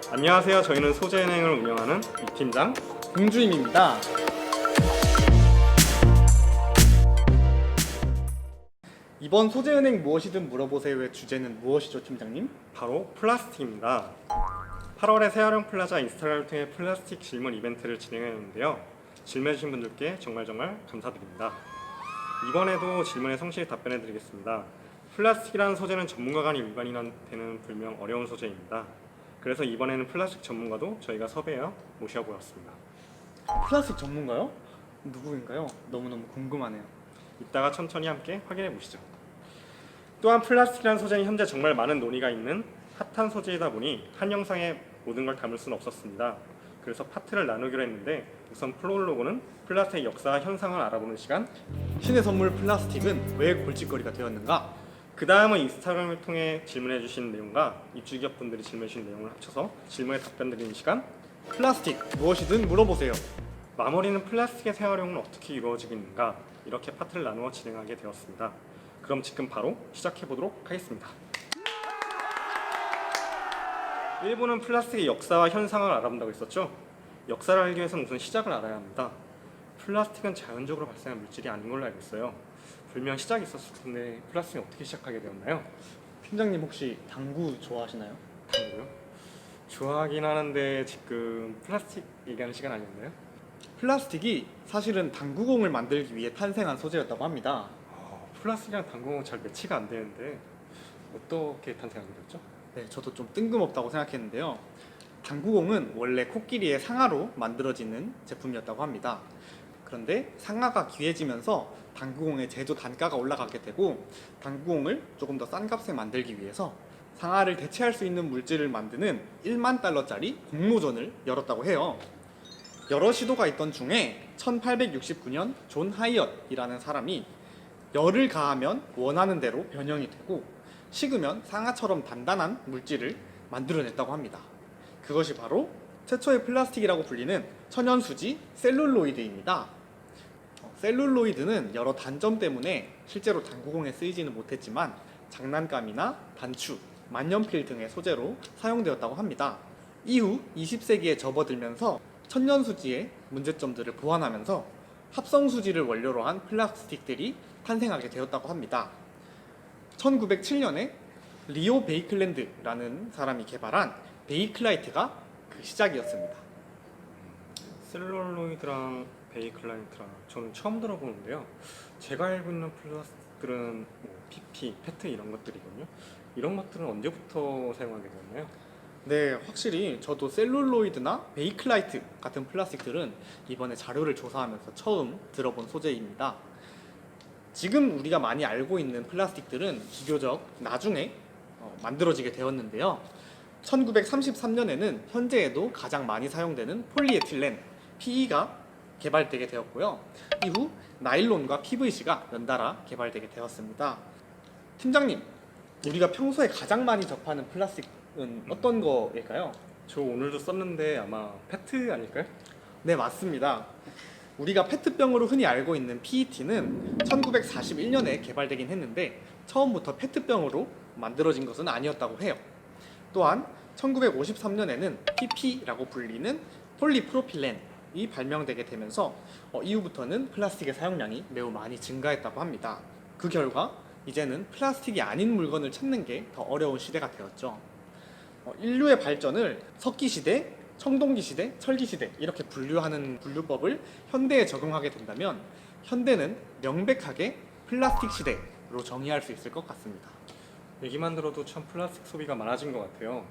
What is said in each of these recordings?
안녕하세요. 저희는 소재은행을 운영하는 이팀장 공주임입니다. 이번 소재은행 무엇이든 물어보세요의 주제는 무엇이죠, 팀장님? 바로 플라스틱입니다. 8월에 새활용 플라자 인스타그램을 통해 플라스틱 질문 이벤트를 진행했는데요. 질문해주신 분들께 정말 감사드립니다. 이번에도 질문에 성실히 답변해 드리겠습니다. 플라스틱이라는 소재는 전문가 간의 일반인한테는 불명 어려운 소재입니다. 그래서 이번에는 플라스틱 전문가도 저희가 섭외하여 모셔보았습니다. 플라스틱 전문가요? 누구인가요? 너무너무 궁금하네요. 이따가 천천히 함께 확인해 보시죠. 또한 플라스틱이라는 소재는 현재 정말 많은 논의가 있는 핫한 소재이다 보니 한 영상에 모든 걸 담을 수는 없었습니다. 그래서 파트를 나누기로 했는데 우선 프롤로그는 플라스틱의 역사와 현상을 알아보는 시간, 신의 선물 플라스틱은 왜 골칫거리가 되었는가? 그 다음은 인스타그램을 통해 질문해 주신 내용과 입주기업 분들이 질문해 주신 내용을 합쳐서 질문에 답변 드리는 시간, 플라스틱 무엇이든 물어보세요. 마무리는 플라스틱의 재활용은 어떻게 이루어지고 있는가, 이렇게 파트를 나누어 진행하게 되었습니다. 그럼 지금 바로 시작해 보도록 하겠습니다. 1부는 플라스틱의 역사와 현상을 알아본다고 했었죠. 역사를 알기 위해서는 우선 시작을 알아야 합니다. 플라스틱은 자연적으로 발생한 물질이 아닌 걸로 알고 있어요. 분명 시작이 있었을 텐데 플라스틱이 어떻게 시작하게 되었나요? 팀장님 혹시 당구 좋아하시나요? 당구요? 좋아하긴 하는데 지금 플라스틱 얘기하는 시간 아니었나요? 플라스틱이 사실은 당구공을 만들기 위해 탄생한 소재였다고 합니다. 플라스틱이랑 당구는 잘 매치가 안 되는데 어떻게 탄생하게 됐죠? 네, 저도 좀 뜬금없다고 생각했는데요. 당구공은 원래 코끼리의 상아로 만들어지는 제품이었다고 합니다. 그런데 상아가 귀해지면서 당구공의 제조 단가가 올라가게 되고 당구공을 조금 더 싼 값에 만들기 위해서 상아를 대체할 수 있는 물질을 만드는 1만 달러짜리 공모전을 열었다고 해요. 여러 시도가 있던 중에 1869년 존 하이엇이라는 사람이 열을 가하면 원하는 대로 변형이 되고 식으면 상아처럼 단단한 물질을 만들어냈다고 합니다. 그것이 바로 최초의 플라스틱이라고 불리는 천연수지 셀룰로이드입니다. 셀룰로이드는 여러 단점 때문에 실제로 당구공에 쓰이지는 못했지만 장난감이나 단추, 만년필 등의 소재로 사용되었다고 합니다. 이후 20세기에 접어들면서 천연수지의 문제점들을 보완하면서 합성수지를 원료로 한 플라스틱들이 탄생하게 되었다고 합니다. 1907년에 리오 베이클랜드라는 사람이 개발한 베이클라이트가 그 시작이었습니다. 셀룰로이드랑 베이클라이트랑 저는 처음 들어보는데요. 제가 알고 있는 플라스틱들은 PP, 페트 이런 것들이거든요. 이런 것들은 언제부터 사용하게 되었나요? 네, 확실히 저도 셀룰로이드나 베이클라이트 같은 플라스틱들은 이번에 자료를 조사하면서 처음 들어본 소재입니다. 지금 우리가 많이 알고 있는 플라스틱들은 비교적 나중에 만들어지게 되었는데요. 1933년에는 현재에도 가장 많이 사용되는 폴리에틸렌, PE가 개발되게 되었고요. 이후 나일론과 PVC가 연달아 개발되게 되었습니다. 팀장님, 우리가 평소에 가장 많이 접하는 플라스틱은 어떤 거일까요? 저 오늘도 썼는데 아마 페트 아닐까요? 네, 맞습니다. 우리가 페트병으로 흔히 알고 있는 PET는 1941년에 개발되긴 했는데 처음부터 페트병으로 만들어진 것은 아니었다고 해요. 또한 1953년에는 PP라고 불리는 폴리프로필렌이 발명되게 되면서 이후부터는 플라스틱의 사용량이 매우 많이 증가했다고 합니다. 그 결과 이제는 플라스틱이 아닌 물건을 찾는 게 더 어려운 시대가 되었죠. 인류의 발전을 석기 시대, 청동기 시대, 철기 시대 이렇게 분류하는 분류법을 현대에 적용하게 된다면 현대는 명백하게 플라스틱 시대로 정의할 수 있을 것 같습니다. 얘기만 들어도 참 플라스틱 소비가 많아진 것 같아요.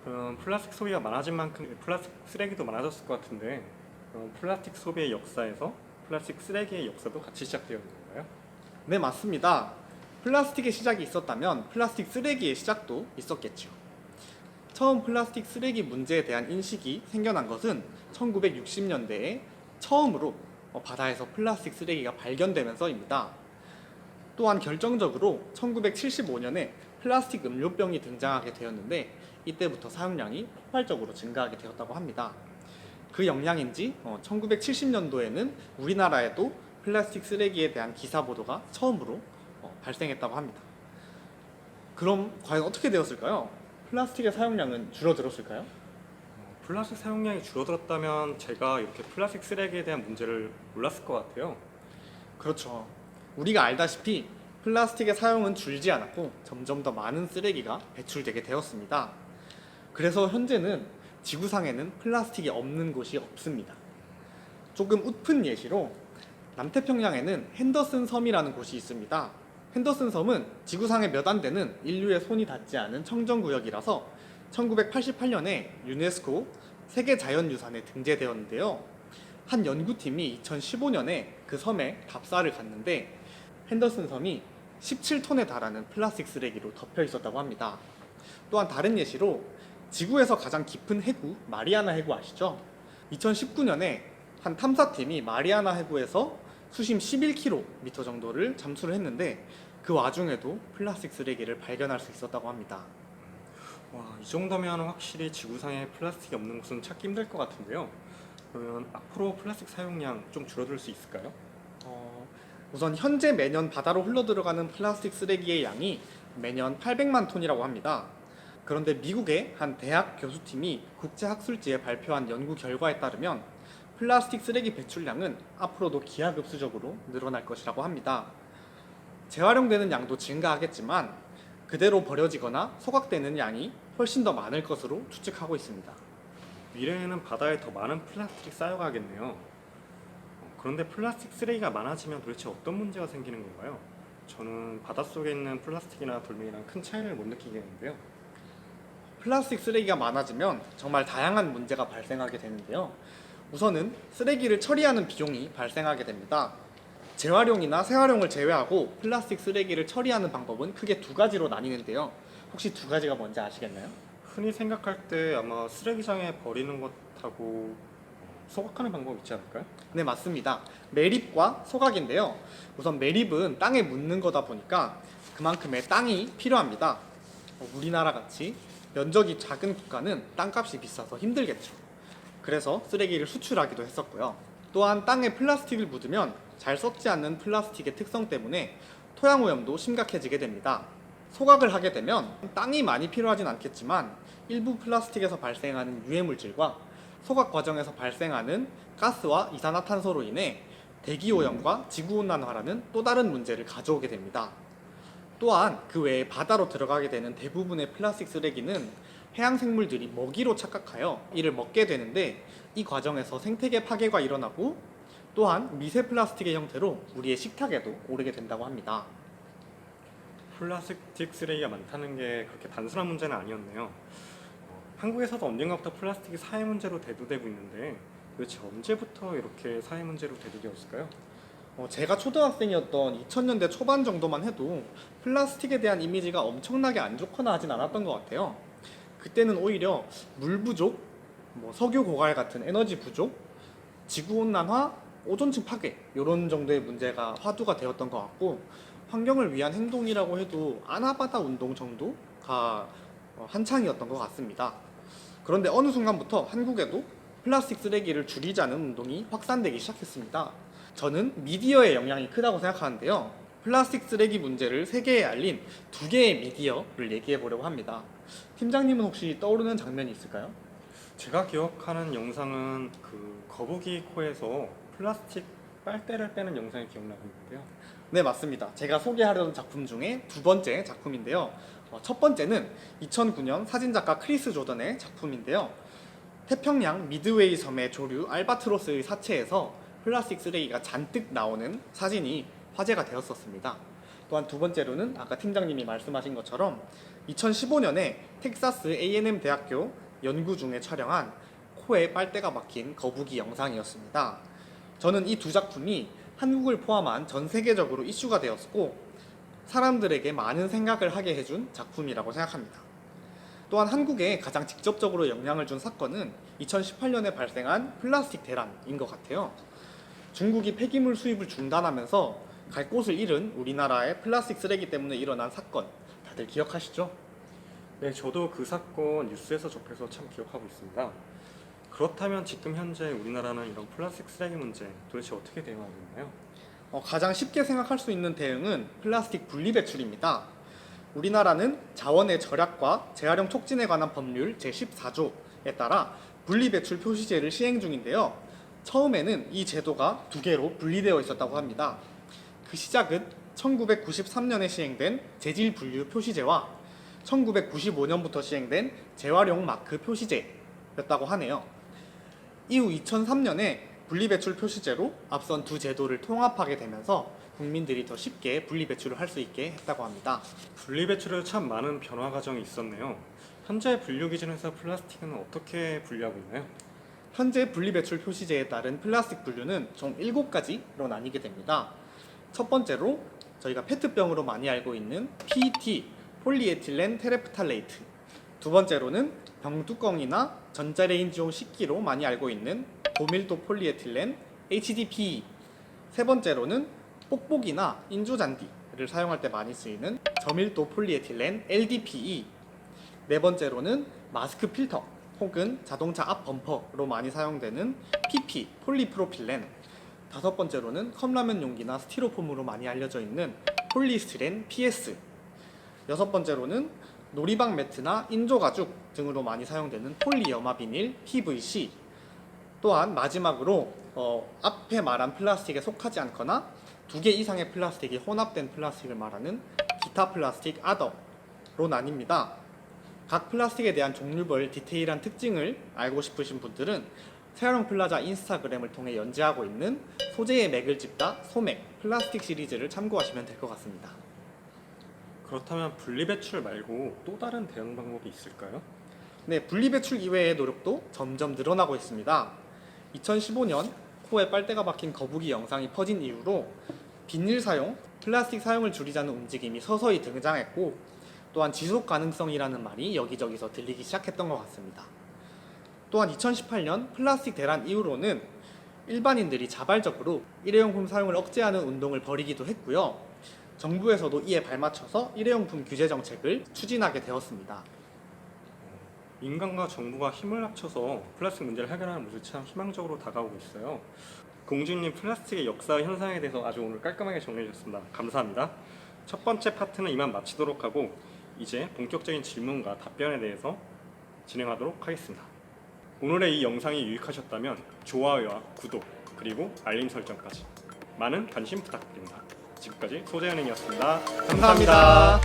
그럼 플라스틱 소비가 많아진 만큼 플라스틱 쓰레기도 많아졌을 것 같은데 그럼 플라스틱 소비의 역사에서 플라스틱 쓰레기의 역사도 같이 시작되어 있는 건가요? 네, 맞습니다. 플라스틱의 시작이 있었다면 플라스틱 쓰레기의 시작도 있었겠죠. 처음 플라스틱 쓰레기 문제에 대한 인식이 생겨난 것은 1960년대에 처음으로 바다에서 플라스틱 쓰레기가 발견되면서입니다. 또한 결정적으로 1975년에 플라스틱 음료병이 등장하게 되었는데 이때부터 사용량이 폭발적으로 증가하게 되었다고 합니다. 그 영향인지 1970년도에는 우리나라에도 플라스틱 쓰레기에 대한 기사 보도가 처음으로 발생했다고 합니다. 그럼 과연 어떻게 되었을까요? 플라스틱의 사용량은 줄어들었을까요? 플라스틱 사용량이 줄어들었다면 제가 이렇게 플라스틱 쓰레기에 대한 문제를 몰랐을 것 같아요. 그렇죠. 우리가 알다시피 플라스틱의 사용은 줄지 않았고 점점 더 많은 쓰레기가 배출되게 되었습니다. 그래서 현재는 지구상에는 플라스틱이 없는 곳이 없습니다. 조금 웃픈 예시로 남태평양에는 핸더슨 섬이라는 곳이 있습니다. 핸더슨 섬은 지구상에 몇 안 되는 인류의 손이 닿지 않은 청정구역이라서 1988년에 유네스코 세계자연유산에 등재되었는데요. 한 연구팀이 2015년에 그 섬에 답사를 갔는데 핸더슨 섬이 17톤에 달하는 플라스틱 쓰레기로 덮여 있었다고 합니다. 또한 다른 예시로 지구에서 가장 깊은 해구 마리아나 해구 아시죠? 2019년에 한 탐사팀이 마리아나 해구에서 수심 11km 정도를 잠수를 했는데 그 와중에도 플라스틱 쓰레기를 발견할 수 있었다고 합니다. 와, 이 정도면 확실히 지구상에 플라스틱이 없는 곳은 찾기 힘들 것 같은데요. 그러면 앞으로 플라스틱 사용량 좀 줄어들 수 있을까요? 우선 현재 매년 바다로 흘러들어가는 플라스틱 쓰레기의 양이 매년 800만 톤이라고 합니다. 그런데 미국의 한 대학 교수팀이 국제학술지에 발표한 연구 결과에 따르면 플라스틱 쓰레기 배출량은 앞으로도 기하급수적으로 늘어날 것이라고 합니다. 재활용되는 양도 증가하겠지만 그대로 버려지거나 소각되는 양이 훨씬 더 많을 것으로 추측하고 있습니다. 미래에는 바다에 더 많은 플라스틱이 쌓여가겠네요. 그런데 플라스틱 쓰레기가 많아지면 도대체 어떤 문제가 생기는 건가요? 저는 바닷속에 있는 플라스틱이나 돌멩이랑 큰 차이를 못 느끼겠는데요. 플라스틱 쓰레기가 많아지면 정말 다양한 문제가 발생하게 되는데요. 우선은 쓰레기를 처리하는 비용이 발생하게 됩니다. 재활용이나 재활용을 제외하고 플라스틱 쓰레기를 처리하는 방법은 크게 두 가지로 나뉘는데요. 혹시 두 가지가 뭔지 아시겠나요? 흔히 생각할 때 아마 쓰레기장에 버리는 것하고 소각하는 방법이 있지 않을까요? 네, 맞습니다. 매립과 소각인데요. 우선 매립은 땅에 묻는 거다 보니까 그만큼의 땅이 필요합니다. 우리나라 같이 면적이 작은 국가는 땅값이 비싸서 힘들겠죠. 그래서 쓰레기를 수출하기도 했었고요. 또한 땅에 플라스틱을 묻으면 잘 썩지 않는 플라스틱의 특성 때문에 토양 오염도 심각해지게 됩니다. 소각을 하게 되면 땅이 많이 필요하진 않겠지만 일부 플라스틱에서 발생하는 유해물질과 소각 과정에서 발생하는 가스와 이산화탄소로 인해 대기 오염과 지구 온난화라는 또 다른 문제를 가져오게 됩니다. 또한 그 외에 바다로 들어가게 되는 대부분의 플라스틱 쓰레기는 해양 생물들이 먹이로 착각하여 이를 먹게 되는데 이 과정에서 생태계 파괴가 일어나고 또한 미세 플라스틱의 형태로 우리의 식탁에도 오르게 된다고 합니다. 플라스틱 쓰레기가 많다는 게 그렇게 단순한 문제는 아니었네요. 한국에서도 언젠가부터 플라스틱이 사회 문제로 대두되고 있는데 도대체 언제부터 이렇게 사회 문제로 대두되었을까요? 제가 초등학생이었던 2000년대 초반 정도만 해도 플라스틱에 대한 이미지가 엄청나게 안 좋거나 하진 않았던 것 같아요. 그때는 오히려 물 부족, 석유 고갈 같은 에너지 부족, 지구 온난화, 오존층 파괴 이런 정도의 문제가 화두가 되었던 것 같고 환경을 위한 행동이라고 해도 아나바다 운동 정도가 한창이었던 것 같습니다. 그런데 어느 순간부터 한국에도 플라스틱 쓰레기를 줄이자는 운동이 확산되기 시작했습니다. 저는 미디어의 영향이 크다고 생각하는데요. 플라스틱 쓰레기 문제를 세계에 알린 두 개의 미디어를 얘기해 보려고 합니다. 팀장님은 혹시 떠오르는 장면이 있을까요? 제가 기억하는 영상은 그 거북이 코에서 플라스틱 빨대를 빼는 영상이 기억나고 있는데요. 네, 맞습니다. 제가 소개하려는 작품 중에 두 번째 작품인데요. 첫 번째는 2009년 사진작가 크리스 조던의 작품인데요. 태평양 미드웨이 섬의 조류 알바트로스의 사체에서 플라스틱 쓰레기가 잔뜩 나오는 사진이 화제가 되었었습니다. 또한 두 번째로는 아까 팀장님이 말씀하신 것처럼 2015년에 텍사스 A&M 대학교 연구 중에 촬영한 코에 빨대가 박힌 거북이 영상이었습니다. 저는 이 두 작품이 한국을 포함한 전 세계적으로 이슈가 되었고 사람들에게 많은 생각을 하게 해준 작품이라고 생각합니다. 또한 한국에 가장 직접적으로 영향을 준 사건은 2018년에 발생한 플라스틱 대란인 것 같아요. 중국이 폐기물 수입을 중단하면서 갈 곳을 잃은 우리나라의 플라스틱 쓰레기 때문에 일어난 사건 다들 기억하시죠? 네, 저도 그 사건 뉴스에서 접해서 참 기억하고 있습니다. 그렇다면 지금 현재 우리나라는 이런 플라스틱 쓰레기 문제 도대체 어떻게 대응하고 있나요? 가장 쉽게 생각할 수 있는 대응은 플라스틱 분리배출입니다. 우리나라는 자원의 절약과 재활용 촉진에 관한 법률 제14조에 따라 분리배출 표시제를 시행 중인데요. 처음에는 이 제도가 두 개로 분리되어 있었다고 합니다. 그 시작은 1993년에 시행된 재질 분류 표시제와 1995년부터 시행된 재활용 마크 표시제였다고 하네요. 이후 2003년에 분리배출 표시제로 앞선 두 제도를 통합하게 되면서 국민들이 더 쉽게 분리배출을 할 수 있게 했다고 합니다. 분리배출에 참 많은 변화 과정이 있었네요. 현재 분류 기준에서 플라스틱은 어떻게 분류하고 있나요? 현재 분리배출 표시제에 따른 플라스틱 분류는 총 7가지로 나뉘게 됩니다. 첫 번째로 저희가 페트병으로 많이 알고 있는 PET, 폴리에틸렌 테레프탈레이트. 두 번째로는 병뚜껑이나 전자레인지용 식기로 많이 알고 있는 고밀도 폴리에틸렌 HDPE. 세 번째로는 뽁뽁이나 인조잔디를 사용할 때 많이 쓰이는 저밀도 폴리에틸렌 LDPE. 네 번째로는 마스크 필터 혹은 자동차 앞 범퍼로 많이 사용되는 PP, 폴리프로필렌. 다섯 번째로는 컵라면 용기나 스티로폼으로 많이 알려져 있는 폴리스티렌 PS. 여섯 번째로는 놀이방 매트나 인조가죽 등으로 많이 사용되는 폴리염화 비닐 PVC. 또한 마지막으로 앞에 말한 플라스틱에 속하지 않거나 2개 이상의 플라스틱이 혼합된 플라스틱을 말하는 기타 플라스틱 아더로 나뉩니다. 각 플라스틱에 대한 종류별 디테일한 특징을 알고 싶으신 분들은 세아롱 플라자 인스타그램을 통해 연재하고 있는 소재의 맥을 짚다 소맥 플라스틱 시리즈를 참고하시면 될 것 같습니다. 그렇다면 분리배출 말고 또 다른 대응 방법이 있을까요? 네, 분리배출 이외의 노력도 점점 늘어나고 있습니다. 2015년 코에 빨대가 박힌 거북이 영상이 퍼진 이후로 비닐 사용, 플라스틱 사용을 줄이자는 움직임이 서서히 등장했고 또한 지속 가능성이라는 말이 여기저기서 들리기 시작했던 것 같습니다. 또한 2018년 플라스틱 대란 이후로는 일반인들이 자발적으로 일회용품 사용을 억제하는 운동을 벌이기도 했고요. 정부에서도 이에 발맞춰서 일회용품 규제 정책을 추진하게 되었습니다. 민간과 정부가 힘을 합쳐서 플라스틱 문제를 해결하는 모습이 참 희망적으로 다가오고 있어요. 공주님 플라스틱의 역사 현상에 대해서 아주 오늘 깔끔하게 정리해 주셨습니다. 감사합니다. 첫 번째 파트는 이만 마치도록 하고 이제 본격적인 질문과 답변에 대해서 진행하도록 하겠습니다. 오늘의 이 영상이 유익하셨다면 좋아요와 구독 그리고 알림 설정까지 많은 관심 부탁드립니다. 지금까지 소재현행이었습니다. 감사합니다.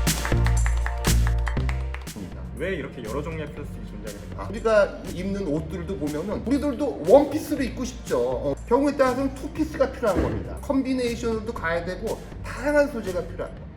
왜 이렇게 여러 종류의 플라스틱이 존재하게 됩니까? 우리가 입는 옷들도 보면은 우리들도 원피스를 입고 싶죠. 경우에 따라서는 투피스가 필요한 겁니다. 컨비네이션으로도 가야 되고 다양한 소재가 필요한 겁니다.